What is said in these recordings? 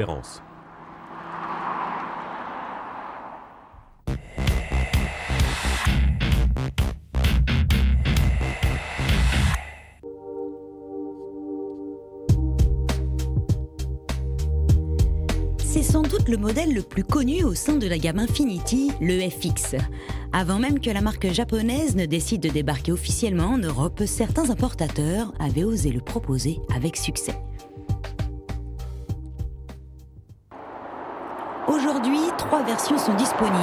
Espérance. C'est sans doute le modèle le plus connu au sein de la gamme Infiniti, le FX. Avant même que la marque japonaise ne décide de débarquer officiellement en Europe, certains importateurs avaient osé le proposer avec succès. Aujourd'hui, 3 versions sont disponibles,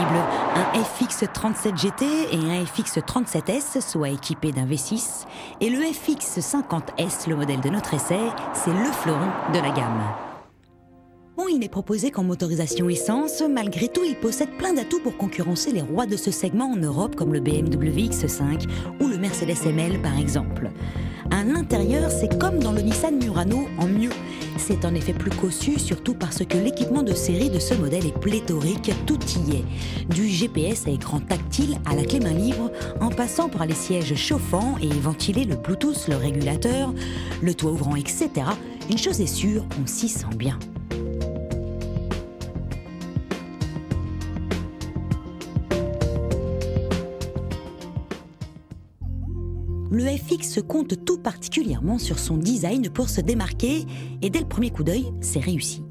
un FX37 GT et un FX37S, soit équipés d'un V6, et le FX50S, le modèle de notre essai, c'est le fleuron de la gamme. Bon, il n'est proposé qu'en motorisation essence, malgré tout, il possède plein d'atouts pour concurrencer les rois de ce segment en Europe, comme le BMW X5 ou le Mercedes ML par exemple. À l'intérieur, c'est comme dans le Nissan Murano en mieux. C'est en effet plus cossu, surtout parce que l'équipement de série de ce modèle est pléthorique, tout y est. Du GPS à écran tactile à la clé main libre, en passant par les sièges chauffants et ventilés, le Bluetooth, le régulateur, le toit ouvrant, etc. Une chose est sûre, on s'y sent bien. Le FX compte tout particulièrement sur son design pour se démarquer et dès le premier coup d'œil, c'est réussi.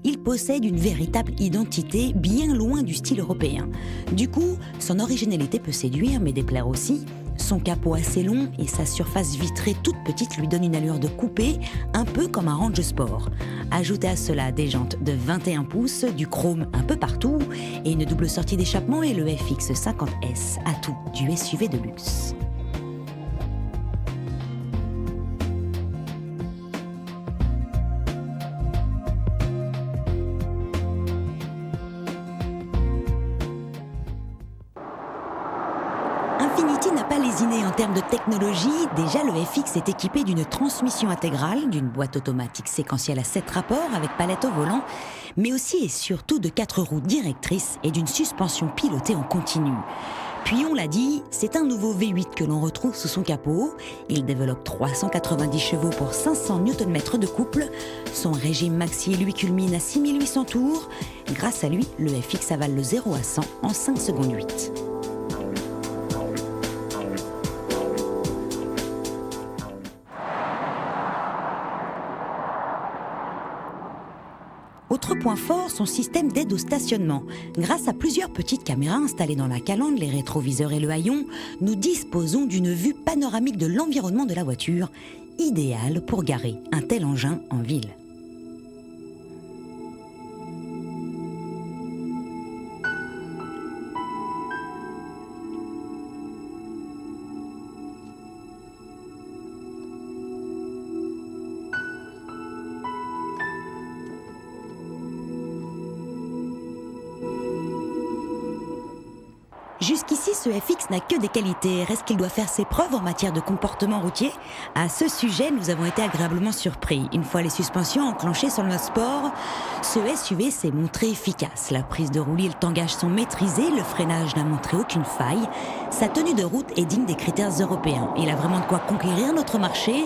Il possède une véritable identité bien loin du style européen. Du coup, son originalité peut séduire mais déplaire aussi. Son capot assez long et sa surface vitrée toute petite lui donnent une allure de coupé, un peu comme un Range Sport. Ajoutez à cela des jantes de 21 pouces, du chrome un peu partout et une double sortie d'échappement et le FX50S, atout du SUV de luxe. Infiniti n'a pas lésiné en termes de technologie. Déjà, le FX est équipé d'une transmission intégrale, d'une boîte automatique séquentielle à 7 rapports avec palette au volant, mais aussi et surtout de 4 roues directrices et d'une suspension pilotée en continu. Puis on l'a dit, c'est un nouveau V8 que l'on retrouve sous son capot. Il développe 390 chevaux pour 500 Nm de couple. Son régime maxi lui culmine à 6800 tours. Grâce à lui, le FX avale le 0 à 100 en 5 secondes 8. Autre point fort, son système d'aide au stationnement. Grâce à plusieurs petites caméras installées dans la calandre, les rétroviseurs et le haillon, nous disposons d'une vue panoramique de l'environnement de la voiture, idéale pour garer un tel engin en ville. Jusqu'ici, ce FX n'a que des qualités. Reste qu'il doit faire ses preuves en matière de comportement routier. À ce sujet, nous avons été agréablement surpris. Une fois les suspensions enclenchées sur le mode sport, ce SUV s'est montré efficace. La prise de roulis et le tangage sont maîtrisés, le freinage n'a montré aucune faille. Sa tenue de route est digne des critères européens. Il a vraiment de quoi conquérir notre marché.